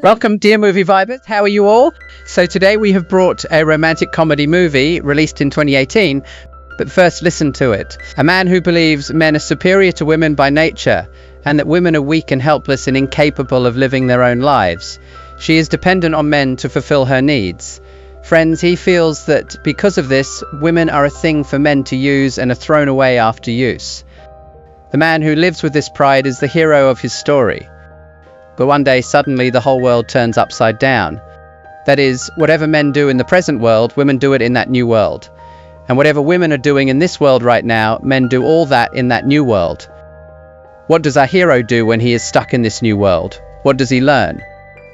Welcome, dear movie vibers. How are you all? So today we have brought a romantic comedy movie released in 2018, but first listen to it. A man who believes men are superior to women by nature and that women are weak and helpless and incapable of living their own lives. She is dependent on men to fulfill her needs. Friends, he feels that because of this, women are a thing for men to use and are thrown away after use. The man who lives with this pride is the hero of his story. But one day, suddenly, the whole world turns upside down. That is, whatever men do in the present world, women do it in that new world. And whatever women are doing in this world right now, men do all that in that new world. What does our hero do when he is stuck in this new world? What does he learn?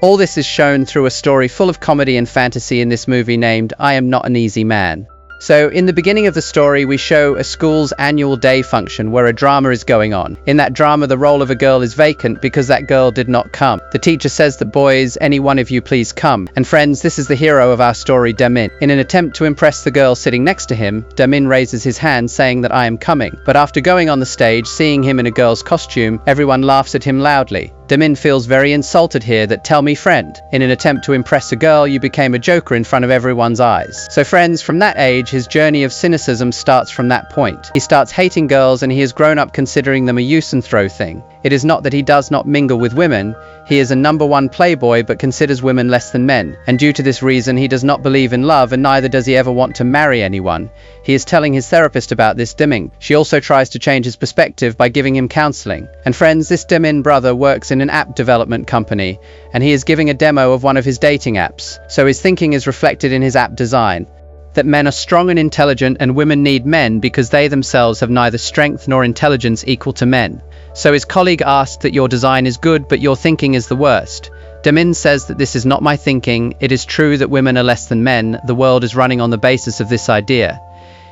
All this is shown through a story full of comedy and fantasy in this movie named I Am Not an Easy Man. So, in the beginning of the story, we show a school's annual day function where a drama is going on. In that drama, the role of a girl is vacant because that girl did not come. The teacher says that boys, any one of you please come. And friends, this is the hero of our story, Damin. In an attempt to impress the girl sitting next to him, Damin raises his hand saying that I am coming. But after going on the stage, seeing him in a girl's costume, everyone laughs at him loudly. Damin feels very insulted here that tell me friend. In an attempt to impress a girl, you became a joker in front of everyone's eyes. So friends, from that age, his journey of cynicism starts from that point. He starts hating girls and he has grown up considering them a use and throw thing. It is not that he does not mingle with women, he is a #1 playboy but considers women less than men. And due to this reason, he does not believe in love and neither does he ever want to marry anyone. He is telling his therapist about this Damin. She also tries to change his perspective by giving him counseling. And friends, this Damin brother works in an app development company and he is giving a demo of one of his dating apps. So his thinking is reflected in his app design. That men are strong and intelligent and women need men because they themselves have neither strength nor intelligence equal to men. So his colleague asked that your design is good but your thinking is the worst. Damin says that this is not my thinking, it is true that women are less than men, the world is running on the basis of this idea.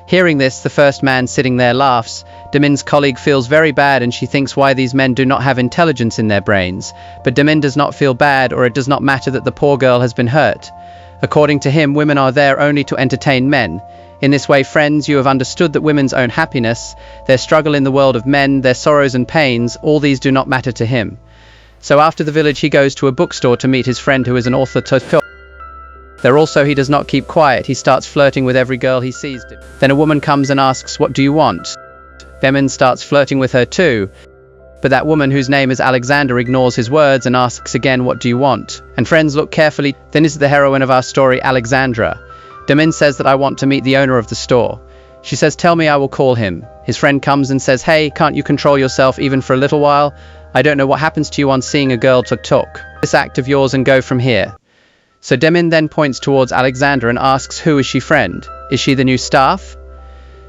Hearing this, the first man sitting there laughs. Damin's colleague feels very bad and she thinks why these men do not have intelligence in their brains. But Damin does not feel bad, or it does not matter that the poor girl has been hurt. According to him, women are there only to entertain men. In this way, friends, you have understood that women's own happiness, their struggle in the world of men, their sorrows and pains, all these do not matter to him. So after the village, he goes to a bookstore to meet his friend who is an author to film. There also he does not keep quiet, he starts flirting with every girl he sees. Then a woman comes and asks, what do you want? Damin starts flirting with her too. But that woman, whose name is Alexandra, ignores his words and asks again, what do you want? And friends, look carefully, then is the heroine of our story, Alexandra. Damin says that I want to meet the owner of the store. She says, tell me, I will call him. His friend comes and says, hey, can't you control yourself even for a little while? I don't know what happens to you on seeing a girl talk. This act of yours and go from here. So Damin then points towards Alexandra and asks, who is she, friend? Is she the new staff?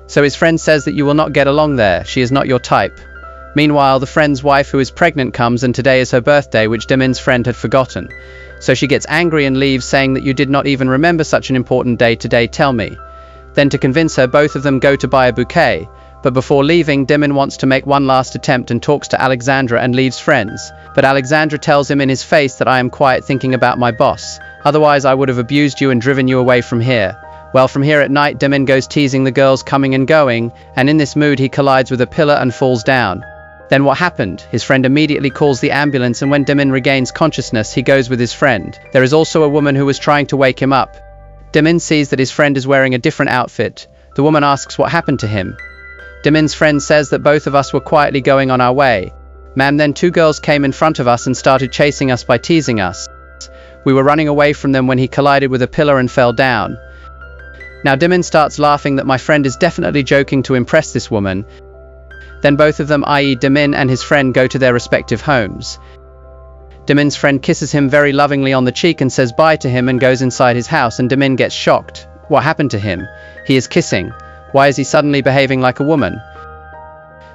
So his friend says that you will not get along there, she is not your type. Meanwhile, the friend's wife who is pregnant comes and today is her birthday, which Damin's friend had forgotten. So she gets angry and leaves, saying that you did not even remember such an important day today, tell me. Then to convince her, both of them go to buy a bouquet. But before leaving, Damin wants to make one last attempt and talks to Alexandra and leaves friends. But Alexandra tells him in his face that I am quiet thinking about my boss. Otherwise I would have abused you and driven you away from here. Well, from here at night, Damin goes teasing the girls coming and going, and in this mood he collides with a pillar and falls down. Then what happened? His friend immediately calls the ambulance, and when Damin regains consciousness, he goes with his friend. There is also a woman who was trying to wake him up. Damin sees that his friend is wearing a different outfit. The woman asks what happened to him. Damin's friend says that both of us were quietly going on our way. Ma'am, then 2 girls came in front of us and started chasing us by teasing us. We were running away from them when he collided with a pillar and fell down. Now Damin starts laughing that my friend is definitely joking to impress this woman. Then both of them, i.e. Damin and his friend, go to their respective homes. Damin's friend kisses him very lovingly on the cheek and says bye to him and goes inside his house, and Damin gets shocked. What happened to him? He is kissing. Why is he suddenly behaving like a woman?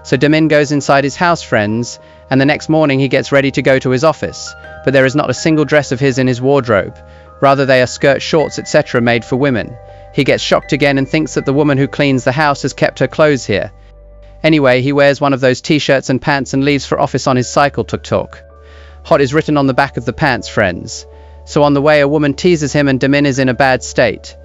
So Damin goes inside his house, friends, and the next morning he gets ready to go to his office. But there is not a single dress of his in his wardrobe. Rather they are skirts, shorts, etc. made for women. He gets shocked again and thinks that the woman who cleans the house has kept her clothes here. Anyway, he wears one of those t-shirts and pants and leaves for office on his cycle tuk-tuk. Hot is written on the back of the pants, friends. So on the way a woman teases him and Damin is in a bad state.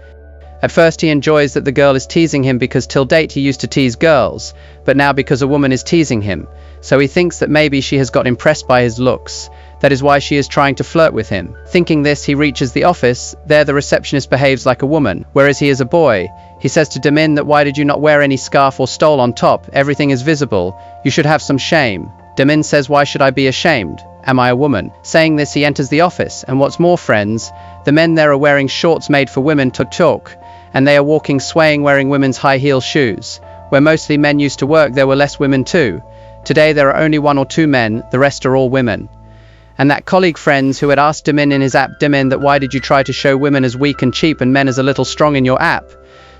At first he enjoys that the girl is teasing him because till date he used to tease girls, but now because a woman is teasing him. So he thinks that maybe she has got impressed by his looks. That is why she is trying to flirt with him. Thinking this, he reaches the office. There the receptionist behaves like a woman, whereas he is a boy. He says to Damin that why did you not wear any scarf or stole on top? Everything is visible. You should have some shame. Damin says, why should I be ashamed? Am I a woman? Saying this, he enters the office, and what's more, friends, the men there are wearing shorts made for women to talk, and they are walking swaying wearing women's high heel shoes. Where mostly men used to work, there were less women too. Today there are only 1 or 2 men, the rest are all women. And that colleague friends who had asked Damin in his app, Damin, that why did you try to show women as weak and cheap and men as a little strong in your app?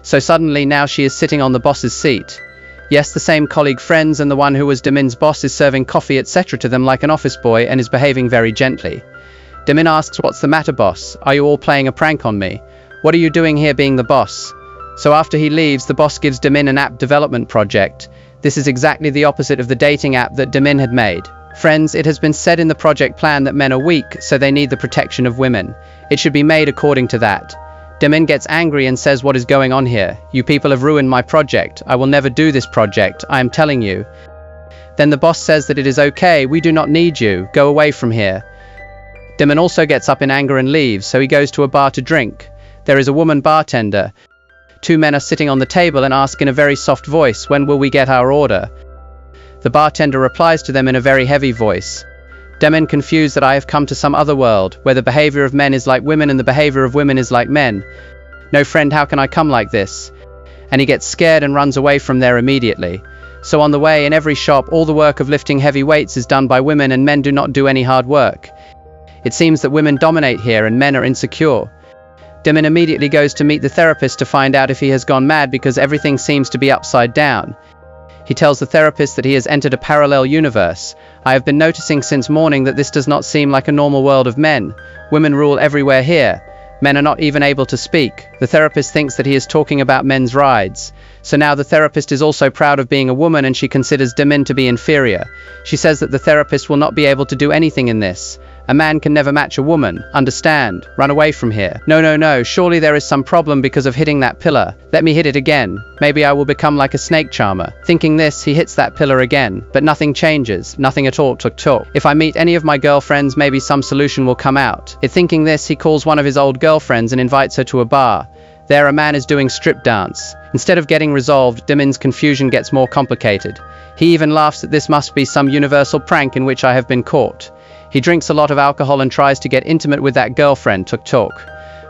So suddenly now she is sitting on the boss's seat. Yes, the same colleague friends, and the one who was Damin's boss is serving coffee etc. to them like an office boy and is behaving very gently. Damin asks, what's the matter, boss? Are you all playing a prank on me? What are you doing here being the boss? So after he leaves, the boss gives Damin an app development project. This is exactly the opposite of the dating app that Damin had made. Friends, it has been said in the project plan that men are weak, so they need the protection of women. It should be made according to that. Damin gets angry and says, what is going on here? You people have ruined my project. I will never do this project, I am telling you. Then the boss says that it is okay, we do not need you, go away from here. Damin also gets up in anger and leaves, so he goes to a bar to drink. There is a woman bartender. 2 men are sitting on the table and ask in a very soft voice, when will we get our order? The bartender replies to them in a very heavy voice. Damin confused that I have come to some other world, where the behavior of men is like women and the behavior of women is like men. No friend, how can I come like this? And he gets scared and runs away from there immediately. So on the way, in every shop, all the work of lifting heavy weights is done by women and men do not do any hard work. It seems that women dominate here and men are insecure. Damin immediately goes to meet the therapist to find out if he has gone mad because everything seems to be upside down. He tells the therapist that he has entered a parallel universe. I have been noticing since morning that this does not seem like a normal world of men. Women rule everywhere here. Men are not even able to speak. The therapist thinks that he is talking about men's rights. So now the therapist is also proud of being a woman and she considers Damin to be inferior. She says that the therapist will not be able to do anything in this. A man can never match a woman, understand? Run away from here. No, surely there is some problem because of hitting that pillar. Let me hit it again. Maybe I will become like a snake charmer. Thinking this, he hits that pillar again, but nothing changes, nothing at all. If I meet any of my girlfriends, maybe some solution will come out. Thinking this, he calls one of his old girlfriends and invites her to a bar. There a man is doing strip dance. Instead of getting resolved, Damin's confusion gets more complicated. He even laughs that this must be some universal prank in which I have been caught. He drinks a lot of alcohol and tries to get intimate with that girlfriend, talk.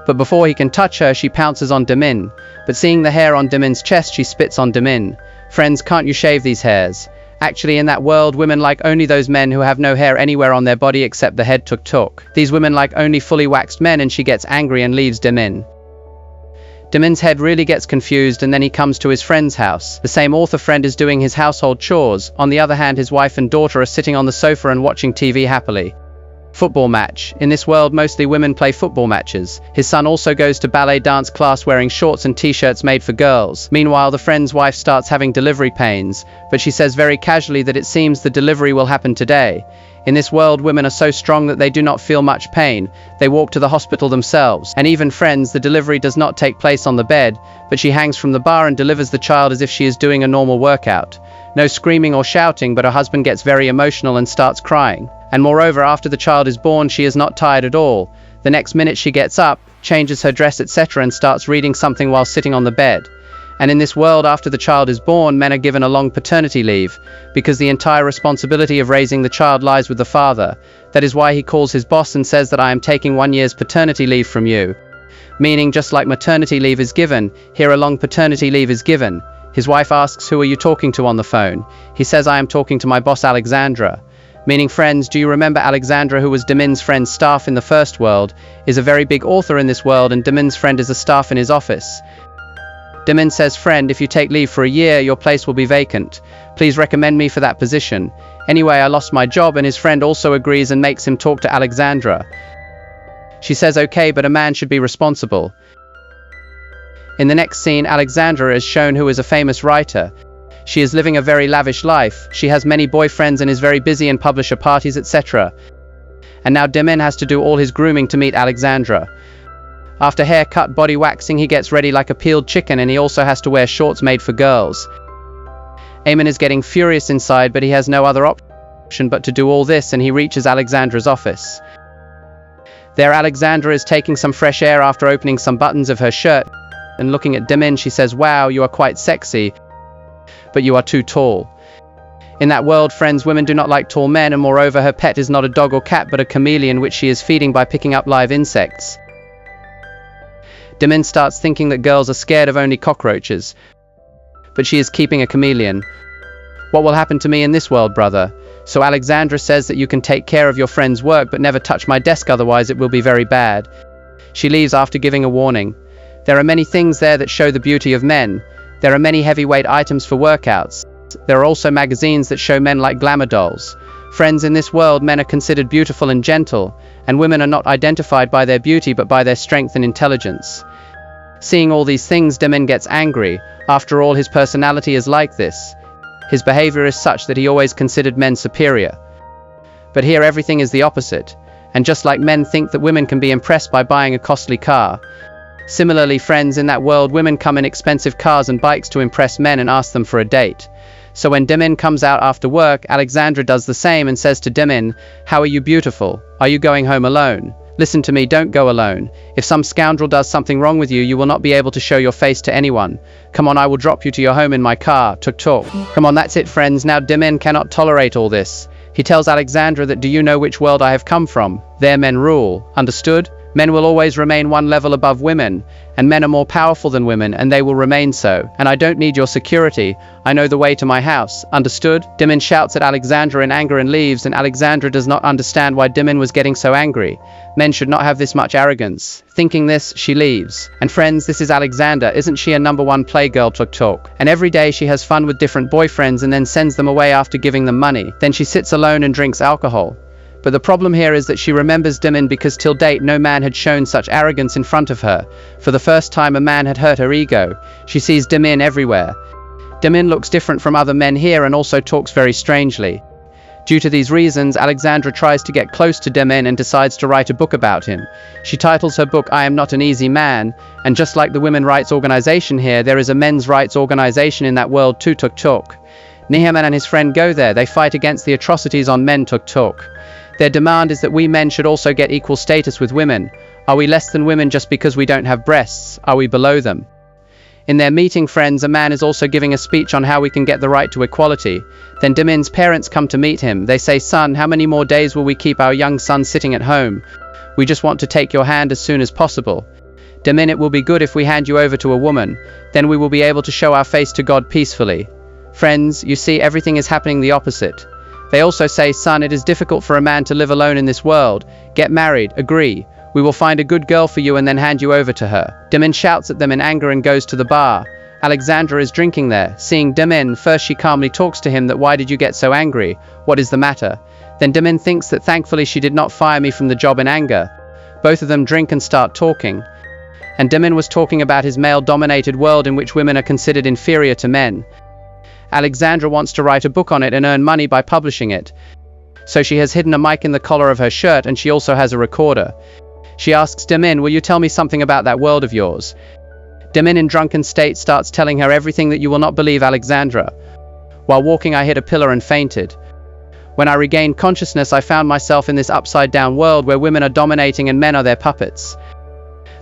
But before he can touch her, she pounces on Damin. But seeing the hair on Damin's chest, she spits on Damin. Friends, can't you shave these hairs? Actually, in that world, women like only those men who have no hair anywhere on their body except the head, talk. These women like only fully waxed men, and she gets angry and leaves Damin. Damin's head really gets confused, and then he comes to his friend's house. The same author friend is doing his household chores. On the other hand, his wife and daughter are sitting on the sofa and watching TV happily. Football match. In this world, mostly women play football matches. His son also goes to ballet dance class wearing shorts and t-shirts made for girls. Meanwhile, the friend's wife starts having delivery pains, but she says very casually that it seems the delivery will happen today. In this world, women are so strong that they do not feel much pain. They walk to the hospital themselves. And even friends, the delivery does not take place on the bed, but she hangs from the bar and delivers the child as if she is doing a normal workout. No screaming or shouting, but her husband gets very emotional and starts crying. And moreover, after the child is born, she is not tired at all. The next minute she gets up, changes her dress etc. and starts reading something while sitting on the bed. And in this world, after the child is born, men are given a long paternity leave, because the entire responsibility of raising the child lies with the father. That is why he calls his boss and says that I am taking 1 year's paternity leave from you. Meaning, just like maternity leave is given, here a long paternity leave is given. His wife asks, who are you talking to on the phone? He says, I am talking to my boss Alexandra. Meaning, friends, do you remember Alexandra, who was Damin's friend's staff in the first world, is a very big author in this world, and Damin's friend is a staff in his office. Damin says, friend, if you take leave for a year, your place will be vacant. Please recommend me for that position. Anyway, I lost my job, and his friend also agrees and makes him talk to Alexandra. She says, okay, but a man should be responsible. In the next scene, Alexandra is shown who is a famous writer. She is living a very lavish life. She has many boyfriends and is very busy in publisher parties, etc. And now Damin has to do all his grooming to meet Alexandra. After haircut, body waxing, he gets ready like a peeled chicken, and he also has to wear shorts made for girls. Eamon is getting furious inside, but he has no other option. option but to do all this, and he reaches Alexandra's office. There Alexandra is taking some fresh air after opening some buttons of her shirt, and looking at Demin she says, "Wow, you are quite sexy, but you are too tall." In that world, friends, women do not like tall men, and moreover her pet is not a dog or cat but a chameleon which she is feeding by picking up live insects. Demin starts thinking that girls are scared of only cockroaches, but she is keeping a chameleon. "What will happen to me in this world, brother?" So Alexandra says that you can take care of your friend's work but never touch my desk, otherwise it will be very bad. She leaves after giving a warning. There are many things there that show the beauty of men. There are many heavyweight items for workouts. There are also magazines that show men like glamour dolls. Friends, in this world men are considered beautiful and gentle, and women are not identified by their beauty but by their strength and intelligence. Seeing all these things, Demin gets angry. After all, his personality is like this. His behavior is such that he always considered men superior. But here everything is the opposite, and just like men think that women can be impressed by buying a costly car, similarly, friends, in that world women come in expensive cars and bikes to impress men and ask them for a date. So when Demin comes out after work, Alexandra does the same and says to Demin, "How are you beautiful? Are you going home alone? Listen to me, don't go alone. If some scoundrel does something wrong with you, you will not be able to show your face to anyone. Come on, I will drop you to your home in my car, tuk-tuk." Come on, that's it, friends. Now Demin cannot tolerate all this. He tells Alexandra that, "Do you know which world I have come from? There men rule. Understood? Men will always remain one level above women, and men are more powerful than women, and they will remain so. And I don't need your security. I know the way to my house. Understood?" Demin shouts at Alexandra in anger and leaves, and Alexandra does not understand why Demin was getting so angry. Men should not have this much arrogance. Thinking this, she leaves. And friends, this is Alexandra. Isn't she a #1 playgirl, tuk-tuk? And every day she has fun with different boyfriends and then sends them away after giving them money. Then she sits alone and drinks alcohol. But the problem here is that she remembers Demin because till date no man had shown such arrogance in front of her. For the first time a man had hurt her ego. She sees Demin everywhere. Demin looks different from other men here and also talks very strangely. Due to these reasons, Alexandra tries to get close to Demin and decides to write a book about him. She titles her book "I Am Not an Easy Man," and just like the women's rights organization here, there is a men's rights organization in that world too, tuk-tuk. Nihaman and his friend go there. They fight against the atrocities on men, tuk-tuk. Their demand is that we men should also get equal status with women. Are we less than women just because we don't have breasts? Are we below them? In their meeting, friends, a man is also giving a speech on how we can get the right to equality. Then Demin's parents come to meet him. They say, "Son, how many more days will we keep our young son sitting at home? We just want to take your hand as soon as possible. Demin, it will be good if we hand you over to a woman. Then we will be able to show our face to God peacefully." Friends, you see, everything is happening the opposite. They also say, "Son, it is difficult for a man to live alone in this world. Get married, agree. We will find a good girl for you and then hand you over to her." Demin shouts at them in anger and goes to the bar. Alexandra is drinking there. Seeing Demin, first she calmly talks to him that, "Why did you get so angry? What is the matter?" Then Demin thinks that thankfully she did not fire me from the job in anger. Both of them drink and start talking. And Demin was talking about his male-dominated world in which women are considered inferior to men. Alexandra wants to write a book on it and earn money by publishing it. So she has hidden a mic in the collar of her shirt, and she also has a recorder. She asks Demin, "Will you tell me something about that world of yours?" Demin in drunken state starts telling her everything that you will not believe, Alexandra. "While walking I hit a pillar and fainted. When I regained consciousness I found myself in this upside-down world where women are dominating and men are their puppets.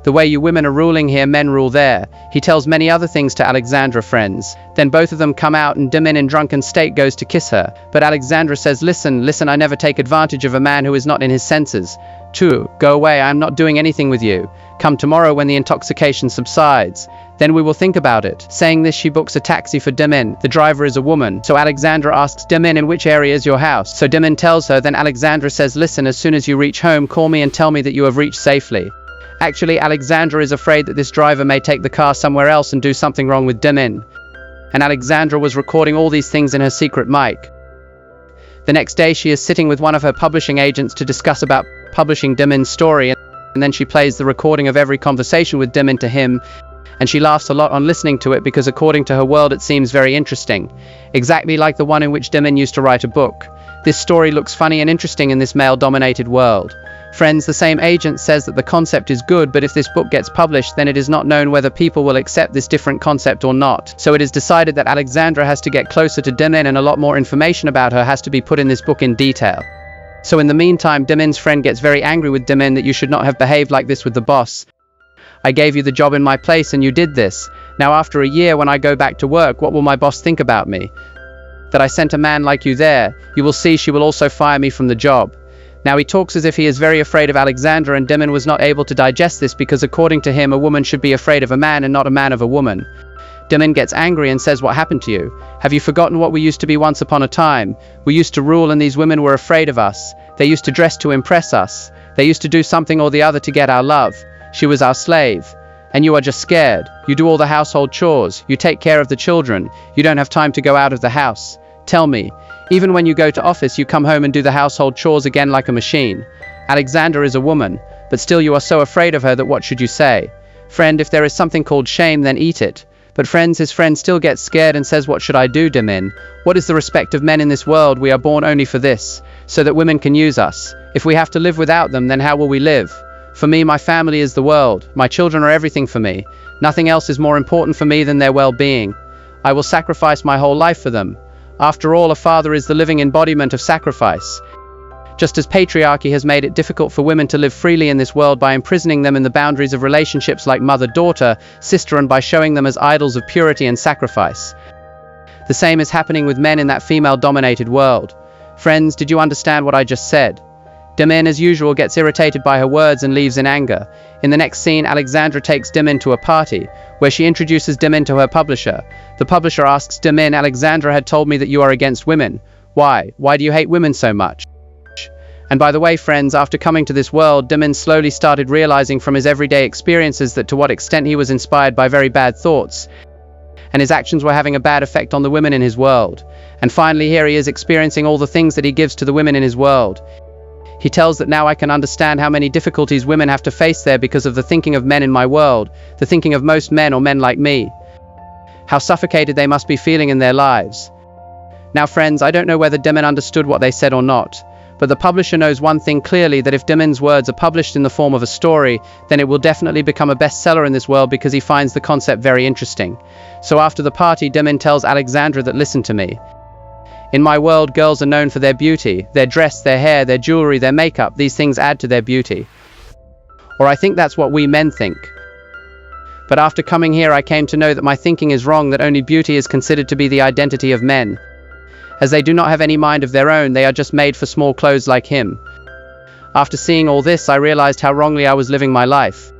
The way you women are ruling here, men rule there." He tells many other things to Alexandra, friends. Then both of them come out and Demin in drunken state goes to kiss her. But Alexandra says, listen, I never take advantage of a man who is not in his senses. Tu, go away, I am not doing anything with you. Come tomorrow when the intoxication subsides. Then we will think about it." Saying this, she books a taxi for Demin. The driver is a woman. So Alexandra asks Demin, "In which area is your house?" So Demin tells her. Then Alexandra says, "Listen, as soon as you reach home, call me and tell me that you have reached safely." Actually, Alexandra is afraid that this driver may take the car somewhere else and do something wrong with Demin. And Alexandra was recording all these things in her secret mic. The next day she is sitting with one of her publishing agents to discuss about publishing Demin's story, and then she plays the recording of every conversation with Demin to him, and she laughs a lot on listening to it because according to her world it seems very interesting. Exactly like the one in which Demin used to write a book. This story looks funny and interesting in this male-dominated world. Friends, the same agent says that the concept is good, but if this book gets published, then it is not known whether people will accept this different concept or not. So it is decided that Alexandra has to get closer to Dimin, and a lot more information about her has to be put in this book in detail. So in the meantime, Dimin's friend gets very angry with Dimin that you should not have behaved like this with the boss. I gave you the job in my place and you did this. Now after a year, when I go back to work, what will my boss think about me? That I sent a man like you there. You will see she will also fire me from the job. Now he talks as if he is very afraid of Alexandra, and Dimin was not able to digest this because according to him, a woman should be afraid of a man and not a man of a woman. Dimin gets angry and says, what happened to you? Have you forgotten what we used to be once upon a time? We used to rule and these women were afraid of us. They used to dress to impress us. They used to do something or the other to get our love. She was our slave. And you are just scared. You do all the household chores. You take care of the children. You don't have time to go out of the house. Tell me, even when you go to office, you come home and do the household chores again like a machine. Alexandra is a woman, but still you are so afraid of her that what should you say? Friend, if there is something called shame, then eat it. But friends, his friend still gets scared and says, what should I do, Dimin? What is the respect of men in this world? We are born only for this, so that women can use us. If we have to live without them, then how will we live? For me, my family is the world. My children are everything for me. Nothing else is more important for me than their well-being. I will sacrifice my whole life for them. After all, a father is the living embodiment of sacrifice. Just as patriarchy has made it difficult for women to live freely in this world by imprisoning them in the boundaries of relationships like mother-daughter, sister, and by showing them as idols of purity and sacrifice. The same is happening with men in that female-dominated world. Friends, did you understand what I just said? Dimin, as usual, gets irritated by her words and leaves in anger. In the next scene, Alexandra takes Dimin to a party, where she introduces Dimin to her publisher. The publisher asks Dimin, Alexandra had told me that you are against women. Why? Why do you hate women so much? And by the way, friends, after coming to this world, Dimin slowly started realizing from his everyday experiences that to what extent he was inspired by very bad thoughts, and his actions were having a bad effect on the women in his world. And finally, here he is experiencing all the things that he gives to the women in his world. He tells that now I can understand how many difficulties women have to face there because of the thinking of men in my world, the thinking of most men or men like me. How suffocated they must be feeling in their lives. Now friends, I don't know whether Dimin understood what they said or not, but the publisher knows one thing clearly, that if Dimin's words are published in the form of a story, then it will definitely become a bestseller in this world because he finds the concept very interesting. So after the party, Dimin tells Alexandra that listen to me. In my world, girls are known for their beauty, their dress, their hair, their jewelry, their makeup. These things add to their beauty. Or I think that's what we men think. But after coming here, I came to know that my thinking is wrong, that only beauty is considered to be the identity of men. As they do not have any mind of their own, they are just made for small clothes like him. After seeing all this, I realized how wrongly I was living my life.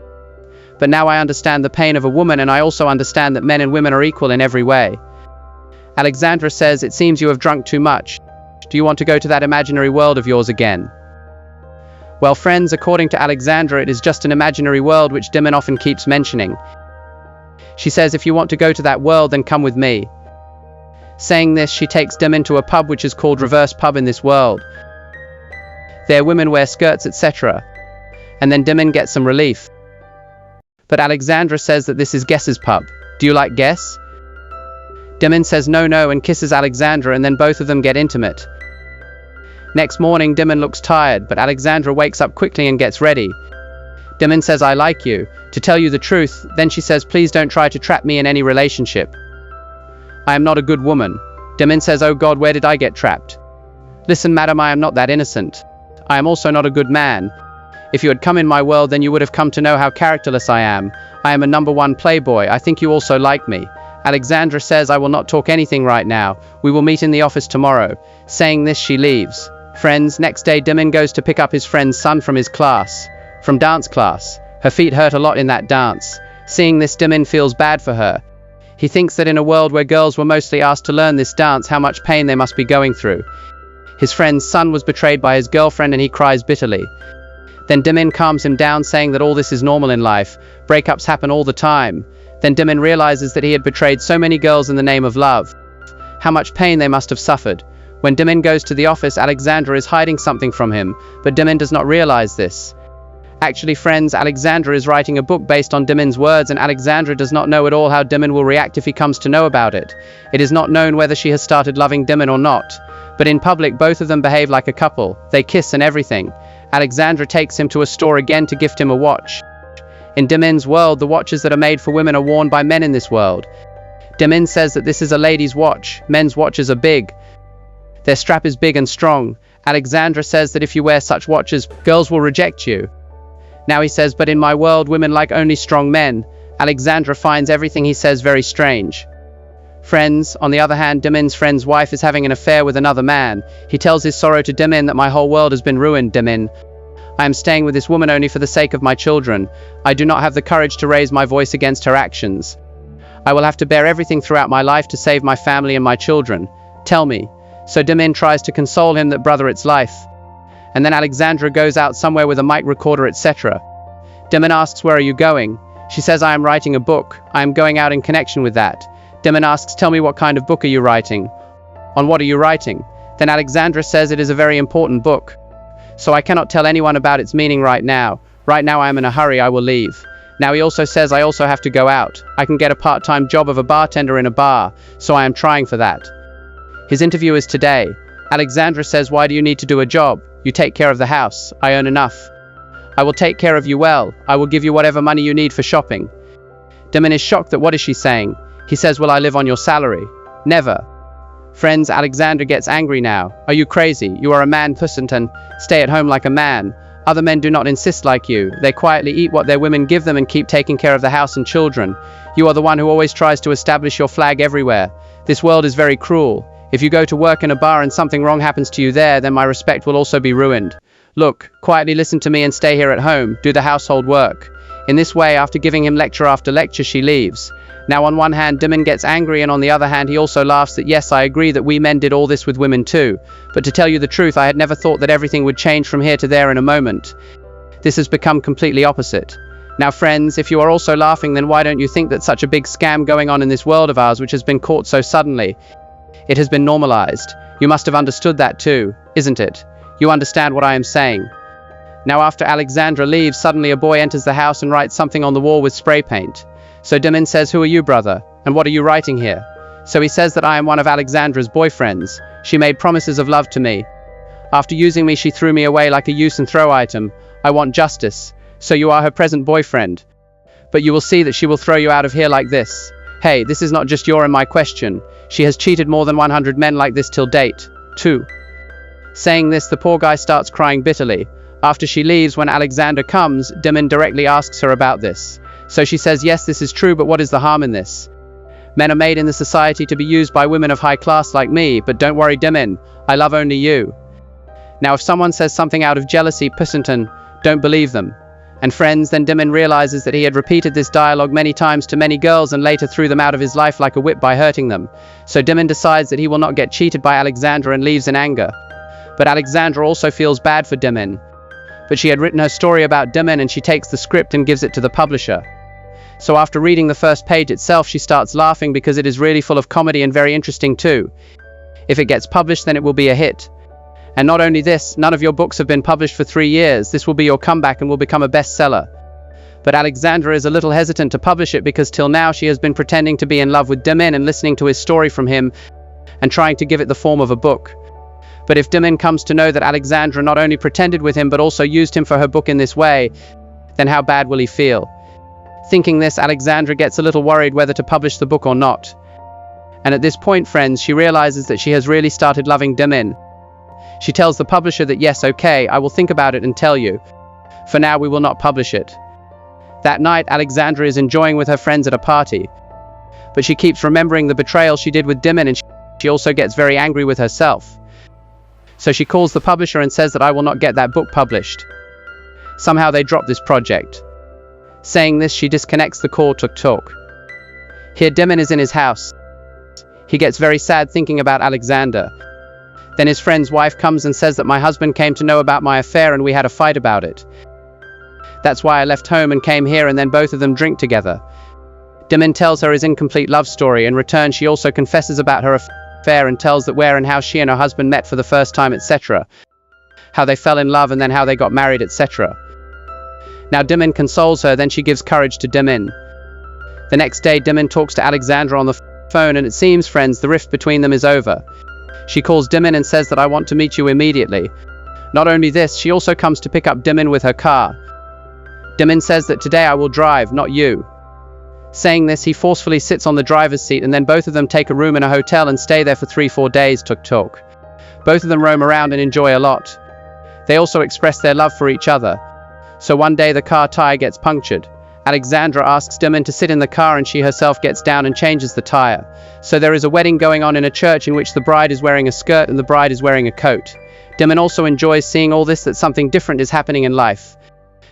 But now I understand the pain of a woman, and I also understand that men and women are equal in every way. Alexandra says, it seems you have drunk too much. Do you want to go to that imaginary world of yours again? Well friends, according to Alexandra, it is just an imaginary world which Dimin often keeps mentioning. She says, if you want to go to that world, then come with me. Saying this, she takes Dimin to a pub which is called Reverse Pub in this world. There women wear skirts, etc. And then Dimin gets some relief. But Alexandra says that this is Guess's pub. Do you like Guess? Dimin says no and kisses Alexandra, and then both of them get intimate. Next morning, Dimin looks tired, but Alexandra wakes up quickly and gets ready. Dimin says, I like you. To tell you the truth, then she says, please don't try to trap me in any relationship. I am not a good woman. Dimin says, oh God, where did I get trapped? Listen, madam, I am not that innocent. I am also not a good man. If you had come in my world, then you would have come to know how characterless I am. I am a #1 playboy. I think you also like me. Alexandra says, I will not talk anything right now. We will meet in the office tomorrow. Saying this, she leaves. Friends, next day Dimin goes to pick up his friend's son from his class. From dance class. Her feet hurt a lot in that dance. Seeing this, Dimin feels bad for her. He thinks that in a world where girls were mostly asked to learn this dance, how much pain they must be going through. His friend's son was betrayed by his girlfriend and he cries bitterly. Then Dimin calms him down, saying that all this is normal in life. Breakups happen all the time. Then Dimin realizes that he had betrayed so many girls in the name of love. How much pain they must have suffered. When Dimin goes to the office, Alexandra is hiding something from him, but Dimin does not realize this. Actually, friends, Alexandra is writing a book based on Dimin's words, and Alexandra does not know at all how Dimin will react if he comes to know about it. It is not known whether she has started loving Dimin or not. But in public, both of them behave like a couple. They kiss and everything. Alexandra takes him to a store again to gift him a watch. In Demin's world, the watches that are made for women are worn by men in this world. Demin says that this is a lady's watch. Men's watches are big. Their strap is big and strong. Alexandra says that if you wear such watches, girls will reject you. Now he says, but in my world, women like only strong men. Alexandra finds everything he says very strange. Friends, on the other hand, Demin's friend's wife is having an affair with another man. He tells his sorrow to Demin that my whole world has been ruined, Demin. I am staying with this woman only for the sake of my children. I do not have the courage to raise my voice against her actions. I will have to bear everything throughout my life to save my family and my children. Tell me. So Demin tries to console him that brother, it's life. And then Alexandra goes out somewhere with a mic recorder, etc. Demin asks, where are you going? She says, I am writing a book. I am going out in connection with that. Demin asks, tell me what kind of book are you writing? On what are you writing? Then Alexandra says it is a very important book. So I cannot tell anyone about its meaning right now. Right now I am in a hurry, I will leave. Now he also says I also have to go out. I can get a part-time job of a bartender in a bar, so I am trying for that. His interview is today. Alexandra says, why do you need to do a job? You take care of the house. I earn enough. I will take care of you well. I will give you whatever money you need for shopping. Demin is shocked that what is she saying? He says, will I live on your salary? Never. Friends, Alexandra gets angry now. Are you crazy? You are a man, Pussinton. Stay at home like a man. Other men do not insist like you. They quietly eat what their women give them and keep taking care of the house and children. You are the one who always tries to establish your flag everywhere. This world is very cruel. If you go to work in a bar and something wrong happens to you there, then my respect will also be ruined. Look, quietly listen to me and stay here at home. Do the household work. In this way, after giving him lecture after lecture, she leaves. Now on one hand, Demin gets angry, and on the other hand he also laughs that yes, I agree that we men did all this with women too. But to tell you the truth, I had never thought that everything would change from here to there in a moment. This has become completely opposite. Now friends, if you are also laughing, then why don't you think that such a big scam going on in this world of ours which has been caught so suddenly? It has been normalized. You must have understood that too, isn't it? You understand what I am saying. Now after Alexandra leaves, suddenly a boy enters the house and writes something on the wall with spray paint. So Demin says, who are you, brother? And what are you writing here? So he says that I am one of Alexandra's boyfriends. She made promises of love to me. After using me, she threw me away like a use and throw item. I want justice. So you are her present boyfriend. But you will see that she will throw you out of here like this. Hey, this is not just your and my question. She has cheated more than 100 men like this till date. 2. Saying this, the poor guy starts crying bitterly. After she leaves, when Alexandra comes, Demin directly asks her about this. So she says, yes, this is true, but what is the harm in this? Men are made in the society to be used by women of high class like me, but don't worry, Demin, I love only you. Now if someone says something out of jealousy, Pussinton, don't believe them. And friends, then Demin realizes that he had repeated this dialogue many times to many girls and later threw them out of his life like a whip by hurting them. So Demin decides that he will not get cheated by Alexandra and leaves in anger. But Alexandra also feels bad for Demin. But she had written her story about Demin and she takes the script and gives it to the publisher. So after reading the first page itself, she starts laughing because it is really full of comedy and very interesting too. If it gets published, then it will be a hit. And not only this, none of your books have been published for 3 years. This will be your comeback and will become a bestseller. But Alexandra is a little hesitant to publish it because till now she has been pretending to be in love with Demin and listening to his story from him and trying to give it the form of a book. But if Demin comes to know that Alexandra not only pretended with him but also used him for her book in this way, then how bad will he feel? Thinking this, Alexandra gets a little worried whether to publish the book or not. And at this point, friends, she realizes that she has really started loving Demin. She tells the publisher that yes, okay, I will think about it and tell you. For now, we will not publish it. That night, Alexandra is enjoying with her friends at a party. But she keeps remembering the betrayal she did with Demin, and she also gets very angry with herself. So she calls the publisher and says that I will not get that book published. Somehow they drop this project. Saying this, she disconnects the call to talk. Here Demin is in his house. He gets very sad thinking about Alexander. Then his friend's wife comes and says that my husband came to know about my affair and we had a fight about it. That's why I left home and came here, and then both of them drink together. Demin tells her his incomplete love story. In return, she also confesses about her affair and tells that where and how she and her husband met for the first time, etc. How they fell in love and then how they got married, etc. Now Demin consoles her, then she gives courage to Demin. The next day, Demin talks to Alexandra on the phone, and it seems, friends, the rift between them is over. She calls Demin and says that I want to meet you immediately. Not only this, she also comes to pick up Dimin with her car. Dimin says that today I will drive, not you. Saying this, he forcefully sits on the driver's seat, and then both of them take a room in a hotel and stay there for 3-4 days, tuk-tuk. Both of them roam around and enjoy a lot. They also express their love for each other. So one day the car tire gets punctured. Alexandra asks Dimin to sit in the car and she herself gets down and changes the tire. So there is a wedding going on in a church in which the bride is wearing a skirt and the bride is wearing a coat. Dimin also enjoys seeing all this, that something different is happening in life.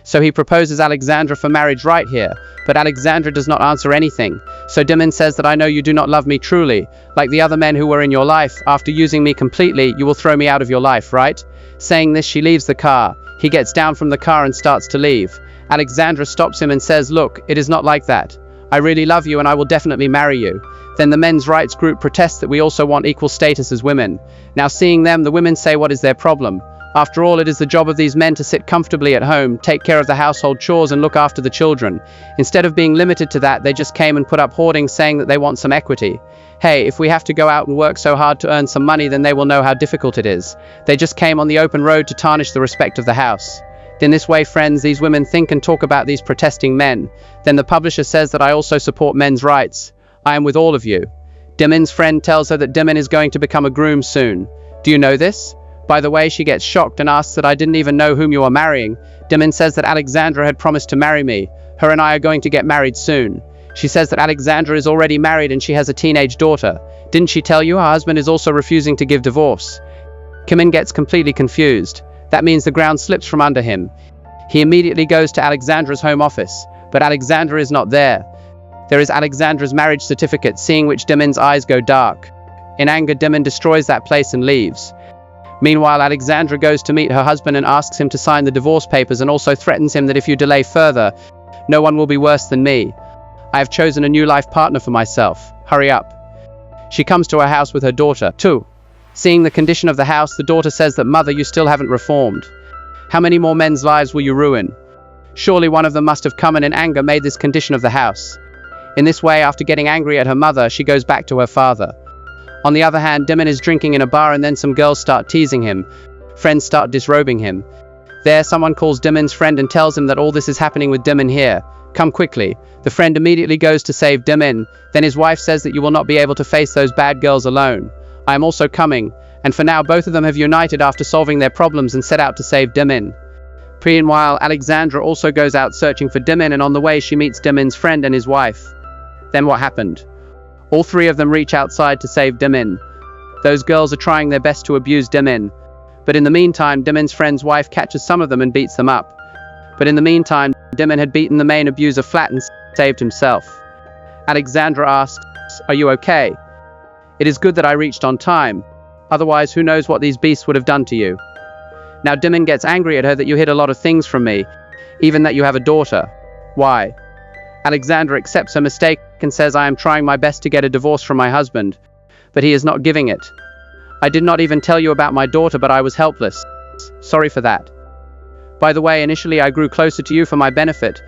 So he proposes Alexandra for marriage right here, but Alexandra does not answer anything. So Dimin says that I know you do not love me truly, like the other men who were in your life. After using me completely, you will throw me out of your life, right? Saying this, she leaves the car. He gets down from the car and starts to leave. Alexandra stops him and says, look, it is not like that. I really love you and I will definitely marry you. Then the men's rights group protests that we also want equal status as women. Now seeing them, the women say what is their problem? After all, it is the job of these men to sit comfortably at home, take care of the household chores and look after the children. Instead of being limited to that, they just came and put up hoardings saying that they want some equity. Hey, if we have to go out and work so hard to earn some money, then they will know how difficult it is. They just came on the open road to tarnish the respect of the house. In this way, friends, these women think and talk about these protesting men. Then the publisher says that I also support men's rights. I am with all of you. Dimin's friend tells her that Dimin is going to become a groom soon. Do you know this? By the way, she gets shocked and asks that I didn't even know whom you are marrying. Dimin says that Alexandra had promised to marry me. Her and I are going to get married soon. She says that Alexandra is already married and she has a teenage daughter. Didn't she tell you her husband is also refusing to give divorce? Kimin gets completely confused. That means the ground slips from under him. He immediately goes to Alexandra's home office, but Alexandra is not there. There is Alexandra's marriage certificate, seeing which Dimin's eyes go dark. In anger, Dimin destroys that place and leaves. Meanwhile, Alexandra goes to meet her husband and asks him to sign the divorce papers and also threatens him that if you delay further, no one will be worse than me. I have chosen a new life partner for myself. Hurry up. She comes to her house with her daughter, too. Seeing the condition of the house, the daughter says that, Mother, you still haven't reformed. How many more men's lives will you ruin? Surely one of them must have come and in anger made this condition of the house. In this way, after getting angry at her mother, she goes back to her father. On the other hand, Dimin is drinking in a bar and then some girls start teasing him. Friends start disrobing him. There, someone calls Dimin's friend and tells him that all this is happening with Dimin here. Come quickly. The friend immediately goes to save Dimin. Then his wife says that you will not be able to face those bad girls alone. I am also coming. And for now, both of them have united after solving their problems and set out to save Dimin. Meanwhile, Alexandra also goes out searching for Dimin, and on the way she meets Dimin's friend and his wife. Then what happened? All three of them reach outside to save Dimin. Those girls are trying their best to abuse Dimin. But in the meantime, Dimin's friend's wife catches some of them and beats them up. But in the meantime, Dimin had beaten the main abuser flat and saved himself. Alexandra asks, are you okay? It is good that I reached on time. Otherwise, who knows what these beasts would have done to you. Now Dimin gets angry at her that you hid a lot of things from me, even that you have a daughter. Why? Alexandra accepts her mistake and says, I am trying my best to get a divorce from my husband, but he is not giving it. I did not even tell you about my daughter, but I was helpless. Sorry for that. By the way, initially I grew closer to you for my benefit,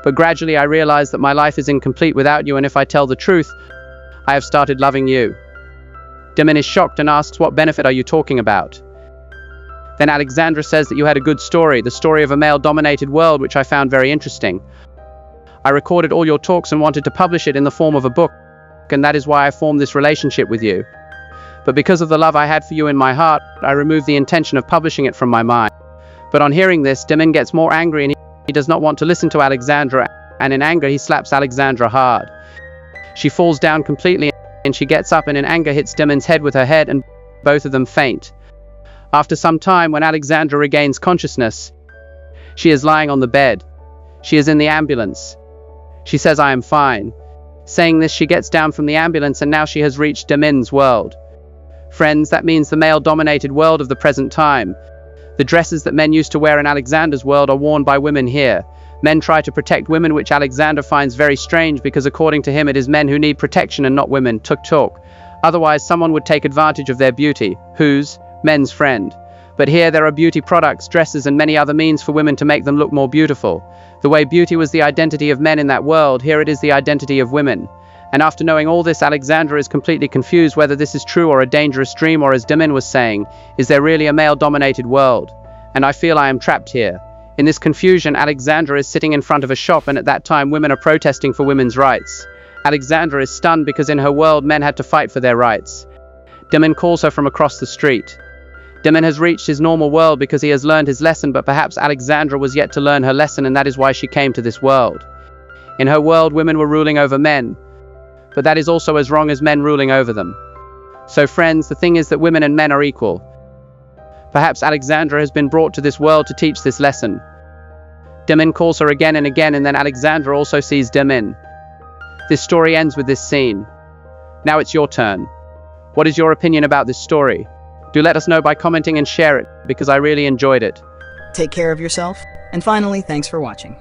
but gradually I realized that my life is incomplete without you, and if I tell the truth, I have started loving you. Dimin is shocked and asks, what benefit are you talking about? Then Alexandra says that you had a good story, the story of a male-dominated world, which I found very interesting. I recorded all your talks and wanted to publish it in the form of a book, and that is why I formed this relationship with you. But because of the love I had for you in my heart, I removed the intention of publishing it from my mind. But on hearing this, Dimin gets more angry and he does not want to listen to Alexandra, and in anger he slaps Alexandra hard. She falls down completely and she gets up and in anger hits Dimin's head with her head, and both of them faint. After some time, when Alexandra regains consciousness, she is lying on the bed. She is in the ambulance. She says, I am fine. Saying this, she gets down from the ambulance and now she has reached Dimin's world. Friends, that means the male-dominated world of the present time. The dresses that men used to wear in Alexander's world are worn by women here. Men try to protect women, which Alexander finds very strange because according to him it is men who need protection and not women. Tuk-tuk. Otherwise someone would take advantage of their beauty. Whose? Men's friend. But here there are beauty products, dresses and many other means for women to make them look more beautiful. The way beauty was the identity of men in that world, here it is the identity of women. And after knowing all this, Alexandra is completely confused whether this is true or a dangerous dream, or as Dimin was saying, is there really a male-dominated world? and I feel I am trapped here. In this confusion, Alexandra is sitting in front of a shop, and at that time women are protesting for women's rights. Alexandra is stunned because in her world men had to fight for their rights. Damon calls her from across the street. Damon has reached his normal world because he has learned his lesson, but perhaps Alexandra was yet to learn her lesson, and that is why she came to this world. In her world, women were ruling over men, but that is also as wrong as men ruling over them. So friends, the thing is that women and men are equal. Perhaps Alexandra has been brought to this world to teach this lesson. Damon calls her again and again, and then Alexandra also sees Damon. This story ends with this scene. Now it's your turn. What is your opinion about this story? Do let us know by commenting and share it, because I really enjoyed it. Take care of yourself, and finally, thanks for watching.